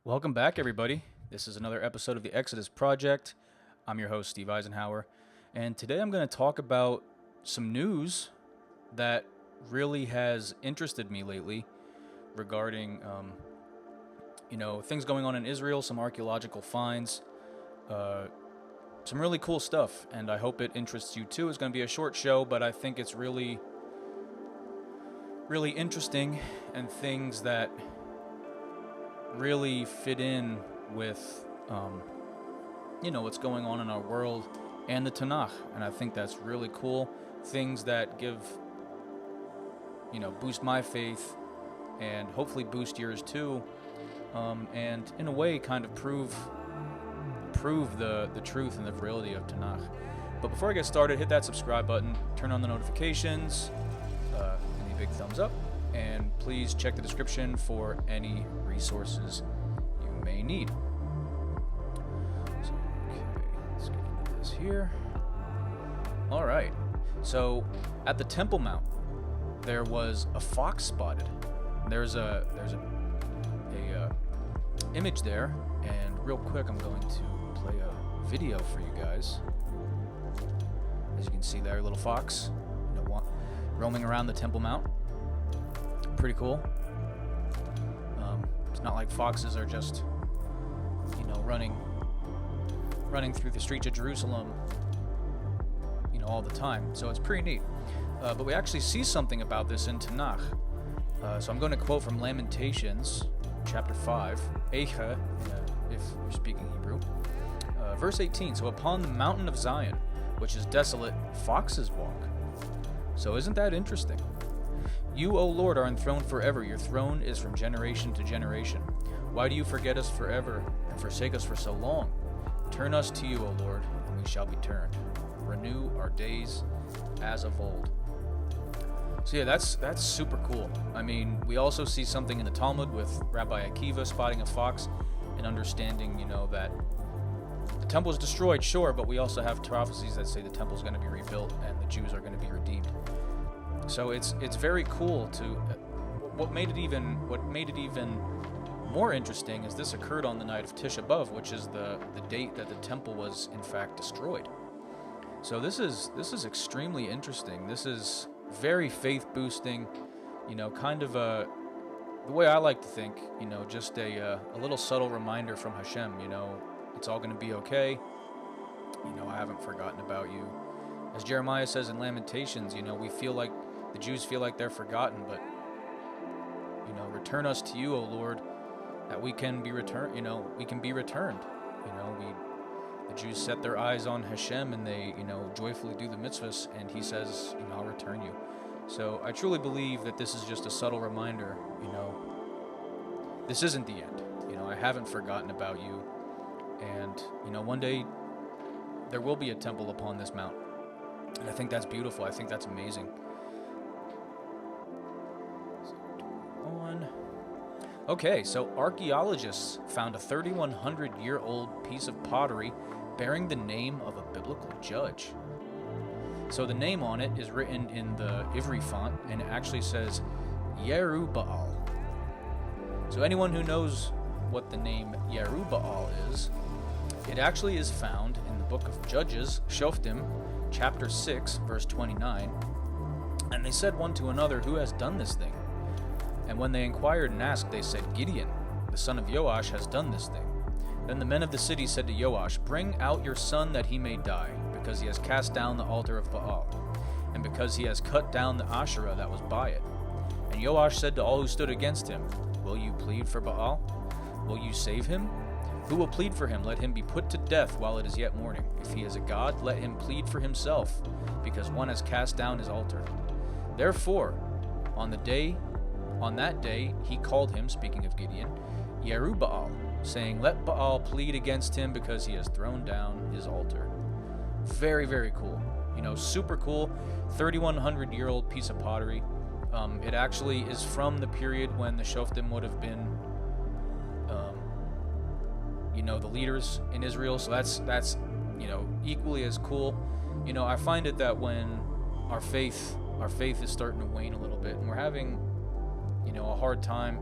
Welcome back, everybody. This is another episode of the Exodus Project. I'm your host, Steve Eisenhower, and today I'm going to talk about some news that really has interested me lately regarding, things going on in Israel, some archaeological finds, some really cool stuff, and I hope it interests you too. It's going to be a short show, but I think it's really interesting and things that really fit in with, what's going on in our world and the Tanakh. And I think that's really cool. Things that give, boost my faith and hopefully boost yours too. And in a way kind of prove the truth and the virility of Tanakh. But before I get started, hit that subscribe button, turn on the notifications, give me a big thumbs up, and please check the description for any resources you may need. So, okay, let's get into this here. All right. So, at the Temple Mount, there was a fox spotted. There's a image there, and real quick, I'm going to play a video for you guys. As you can see there, a little fox, roaming around the Temple Mount. Pretty cool. It's not like foxes are just, running through the streets of Jerusalem, all the time. So it's pretty neat. But we actually see something about this in Tanakh. So I'm going to quote from Lamentations, chapter 5, Eicha, if you're speaking Hebrew. Verse 18, so upon the mountain of Zion, which is desolate, foxes walk. So isn't that interesting? You, O Lord, are enthroned forever. Your throne is from generation to generation. Why do you forget us forever and forsake us for so long? Turn us to you, O Lord, and we shall be turned. Renew our days as of old. So yeah, that's super cool. I mean, we also see something in the Talmud with Rabbi Akiva spotting a fox and understanding, that the temple is destroyed, sure, but we also have prophecies that say the temple is going to be rebuilt and the Jews are going to be redeemed. So it's very cool to. What made it even more interesting is this occurred on the night of Tisha B'Av, which is the date that the temple was in fact destroyed. So this is extremely interesting. This is very faith boosting. Kind of the way I like to think. Just a little subtle reminder from Hashem. It's all going to be okay. I haven't forgotten about you. As Jeremiah says in Lamentations, the Jews feel like they're forgotten, but, return us to you, O Lord, that we can be returned, we can be returned. The Jews set their eyes on Hashem and they, joyfully do the mitzvahs, and he says, I'll return you. So I truly believe that this is just a subtle reminder, this isn't the end. I haven't forgotten about you. And, one day there will be a temple upon this mount. And I think that's beautiful. I think that's amazing. Okay, so archaeologists found a 3,100-year-old piece of pottery bearing the name of a biblical judge. So the name on it is written in the Ivri font, and it actually says Yerubbaal. So anyone who knows what the name Yerubbaal is, it actually is found in the book of Judges, Shoftim, chapter 6, verse 29. And they said one to another, who has done this thing? And when they inquired and asked, they said, Gideon, the son of Joash, has done this thing. Then the men of the city said to Joash, bring out your son that he may die, because he has cast down the altar of Baal, and because he has cut down the Asherah that was by it. And Joash said to all who stood against him, will you plead for Baal? Will you save him? Who will plead for him? Let him be put to death while it is yet morning. If he is a god, let him plead for himself, because one has cast down his altar. Therefore, on that day, he called him, speaking of Gideon, Yerubbaal, saying, let Baal plead against him because he has thrown down his altar. Very, very cool. Super cool. 3,100-year-old piece of pottery. It actually is from the period when the Shoftim would have been, the leaders in Israel. So that's equally as cool. I find it that when our faith is starting to wane a little bit, and we're having, a hard time,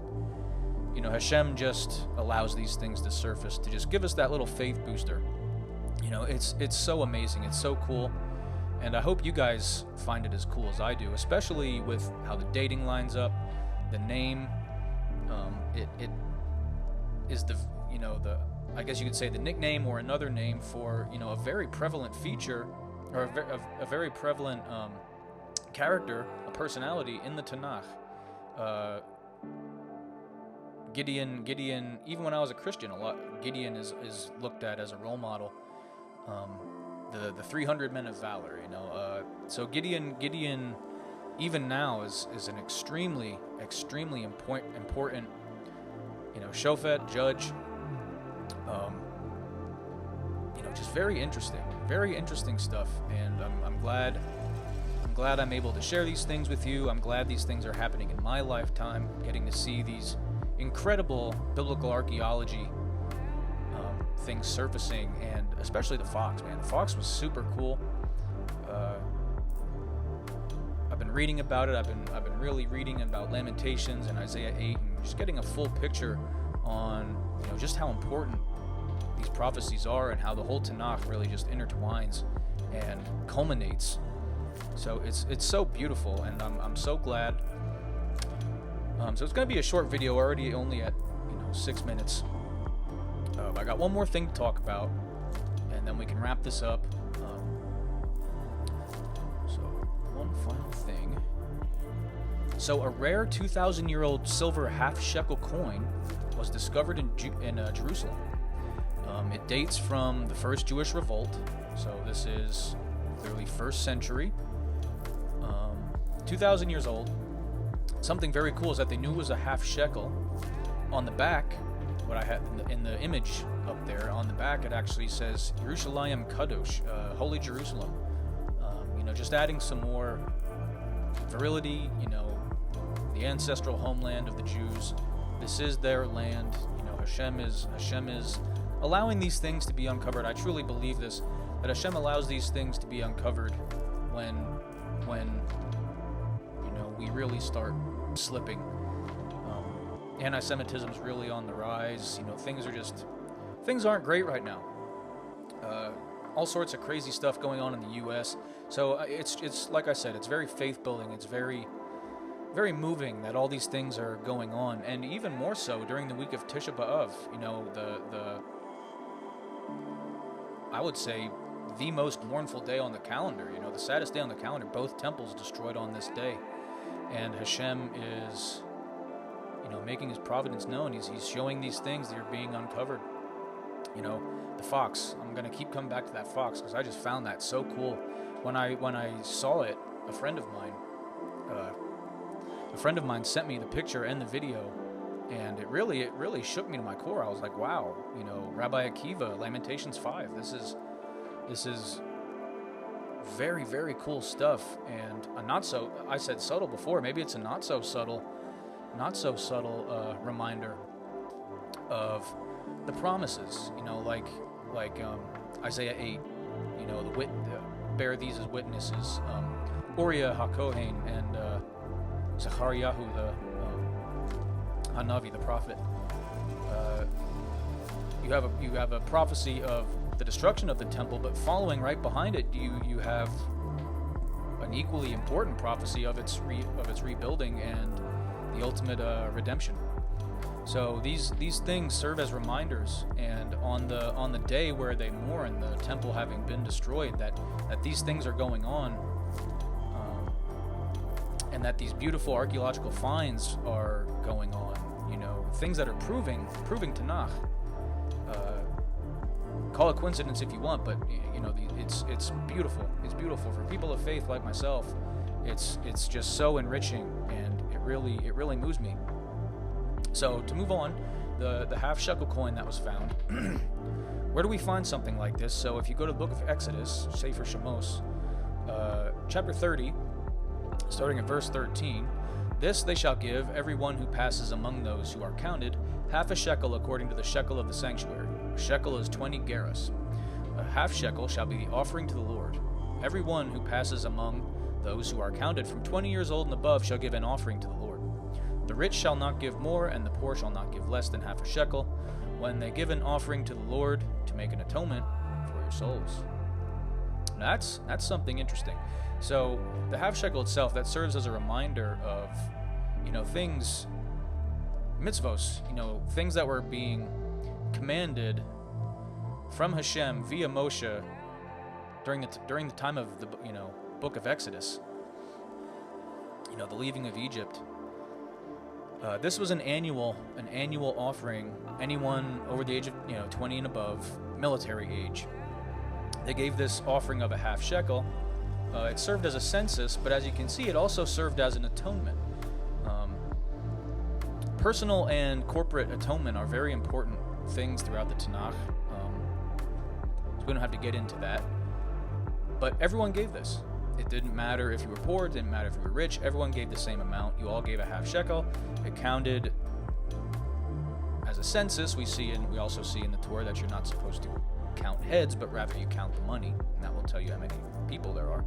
you know, Hashem just allows these things to surface to just give us that little faith booster. You know, it's so amazing. It's so cool. And I hope you guys find it as cool as I do, especially with how the dating lines up, the name. It is the, you know, the, I guess you could say the nickname or another name for, you know, a very prevalent feature, or a very prevalent character, a personality in the Tanakh. Gideon, even when I was a Christian, Gideon is looked at as a role model. The 300 men of valor, you know. So Gideon, even now is an extremely important, you know, shofet, judge. You know, just very interesting stuff. And I'm glad I'm able to share these things with you. I'm glad these things are happening in my lifetime, getting to see these incredible biblical archaeology things surfacing, and especially the fox, man. The fox was super cool. I've been reading about it. I've been really reading about Lamentations and Isaiah 8, and just getting a full picture on, you know, just how important these prophecies are, and how the whole Tanakh really just intertwines and culminates. So it's so beautiful, and I'm so glad. So it's going to be a short video, already only at, you know, 6 minutes. I got one more thing to talk about, and then we can wrap this up. So one final thing. So a rare 2,000-year-old silver half-shekel coin was discovered in Jerusalem. It dates from the first Jewish revolt, so this is clearly 1st century. 2,000 years old. Something very cool is that they knew it was a half shekel. On the back, what I had in the image up there, on the back it actually says Yerushalayim Kadosh, Holy Jerusalem. You know, just adding some more virility. You know, the ancestral homeland of the Jews. This is their land. You know, Hashem is allowing these things to be uncovered. I truly believe this, that Hashem allows these things to be uncovered when you know, we really start slipping. Anti-Semitism is really on the rise. You know, things aren't great right now. All sorts of crazy stuff going on in the U.S. So it's like I said, it's very faith-building. It's very, very moving that all these things are going on, and even more so during the week of Tisha B'Av. You know, I would say the most mournful day on the calendar. You know, the saddest day on the calendar. Both temples destroyed on this day, and Hashem is, you know, making His providence known. He's showing these things that are being uncovered. You know, the fox. I'm gonna keep coming back to that fox because I just found that so cool. When I saw it, a friend of mine sent me the picture and the video, and it really shook me to my core. I was like, wow, you know, Rabbi Akiva, Lamentations 5. This is very, very cool stuff, and a not so, I said subtle before, maybe it's a not so subtle reminder of the promises, you know, like Isaiah 8, you know, bear these as witnesses, Uriah HaKohen and Zechariahu the Hanavi, the prophet. You have a prophecy of the destruction of the temple, but following right behind it, you have an equally important prophecy of its rebuilding and the ultimate redemption. So these things serve as reminders, and on the day where they mourn the temple having been destroyed, that these things are going on, and that these beautiful archaeological finds are going on. You know, things that are proving Tanakh. Call it coincidence if you want, but you know, it's beautiful. It's beautiful for people of faith like myself. It's just so enriching, and it really moves me. So to move on, the half shekel coin that was found. Where do we find something like this? So if you go to the book of Exodus, Sefer Shemos, chapter 30, starting at verse 13, this they shall give every one who passes among those who are counted, half a shekel according to the shekel of the sanctuary. A shekel is 20 gerahs. A half shekel shall be the offering to the Lord. Every one who passes among those who are counted from 20 years old and above shall give an offering to the Lord. The the rich shall not give more, and the poor shall not give less than half a shekel, when they give an offering to the Lord to make an atonement for your souls. That's something interesting. So the half shekel itself, that serves as a reminder of, things, mitzvos, things that were being commanded from Hashem via Moshe during the time of the book of Exodus. The leaving of Egypt. This was an annual offering. Anyone over the age of 20 and above, military age, they gave this offering of a half shekel. It served as a census, but as you can see, it also served as an atonement. Personal and corporate atonement are very important things throughout the Tanakh. So we don't have to get into that. But everyone gave this. It didn't matter if you were poor, it didn't matter if you were rich, everyone gave the same amount. You all gave a half shekel. It counted as a census. We also see in the Torah that you're not supposed to count heads, but rather you count the money, and that will tell you how many people there are.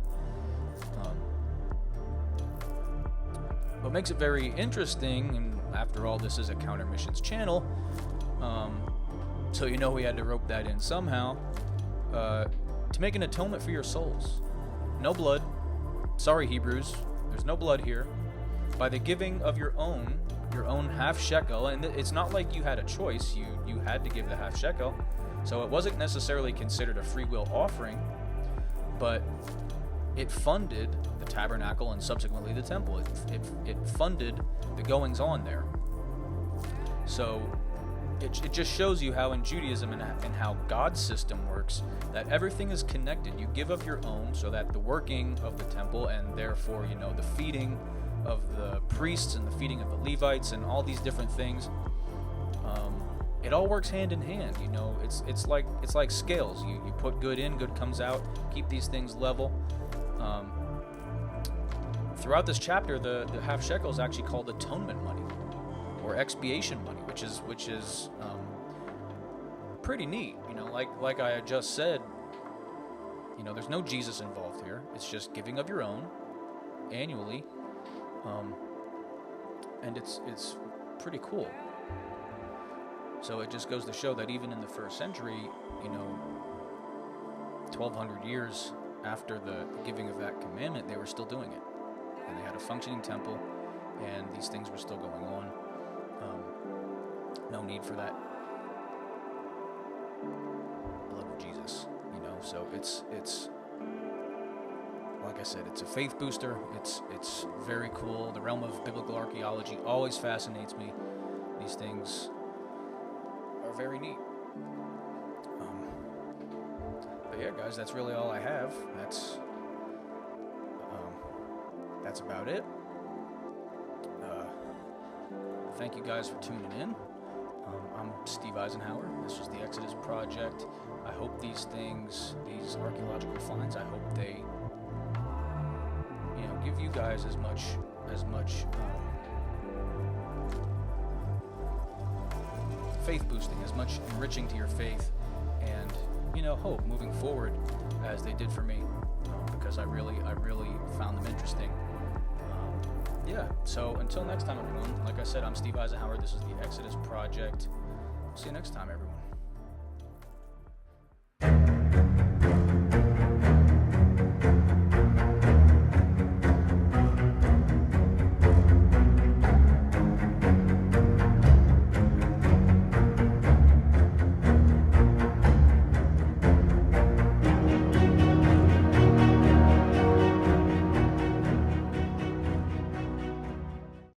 What makes it very interesting, and after all, this is a Counter Missions channel, so we had to rope that in somehow, to make an atonement for your souls. No blood. Sorry, Hebrews. There's no blood here. By the giving of your own half shekel, and it's not like you had a choice. You had to give the half shekel. So it wasn't necessarily considered a free will offering, but it funded the tabernacle and subsequently the temple. It funded the goings on there. So it just shows you how in Judaism and how God's system works, that everything is connected. You give of your own so that the working of the temple, and therefore, the feeding of the priests and the feeding of the Levites and all these different things, it all works hand in hand. It's like scales. You put good in, good comes out. Keep these things level. Throughout this chapter, the half shekel is actually called atonement money or expiation money, which is pretty neat. Like I had just said, there's no Jesus involved here. It's just giving of your own annually, and it's pretty cool. So it just goes to show that even in the first century, 1,200 years after the giving of that commandment, they were still doing it, and they had a functioning temple, and these things were still going on. No need for that blood of Jesus, So it's like I said, it's a faith booster. It's very cool. The realm of biblical archaeology always fascinates me. These things are very neat. But yeah, guys, that's really all I have. That's about it. Thank you guys for tuning in. I'm Steve Eisenhower. This was the Exodus Project. I hope these archaeological finds, I hope they, give you guys as much faith boosting, as much enriching to your faith, and hope moving forward, as they did for me, because I really found them interesting. So until next time, everyone, like I said, I'm Steve Eisenhower. This is the Exodus Project. See you next time, everyone.